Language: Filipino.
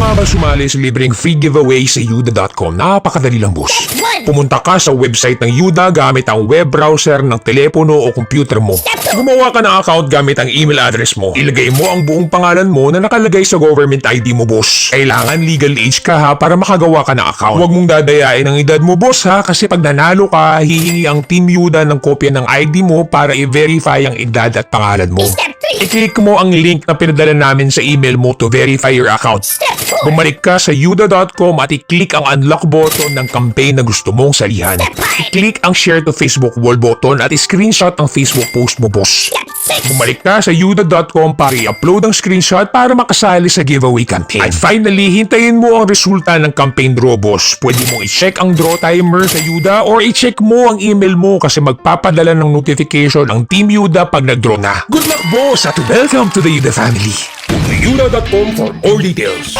nga ba sumali sa libreng free giveaway sa yuda.com? Napakadali lang, boss. Pumunta ka sa website ng Yuda gamit ang web browser ng telepono o computer mo. Gumawa ka ng account gamit ang email address mo. Ilagay mo ang buong pangalan mo na nakalagay sa government ID mo, boss. Kailangan legal age ka ha para makagawa ka ng account. Huwag mong dadayain ang edad mo, boss ha, kasi pag nanalo ka, hihingi ang Team Yuda ng kopya ng ID mo para i-verify ang edad at pangalan mo. I-click mo ang link na pinadala namin sa email mo to verify your account. Bumalik ka sa yuda.com at i-click ang unlock button ng campaign na gusto mong salihan. I-click ang share to Facebook wall button at i-screenshot ang Facebook post mo, boss. Bumalik ka sa yuda.com para i-upload ang screenshot para makasali sa giveaway campaign. At finally, hintayin mo ang resulta ng campaign draw, boss. Pwede mong i-check ang draw timer sa Yuda or i-check mo ang email mo kasi magpapadala ng notification ang Team Yuda pag nag-draw na. Good luck, boss, at welcome to the Yuda family. Yuda.com for more details.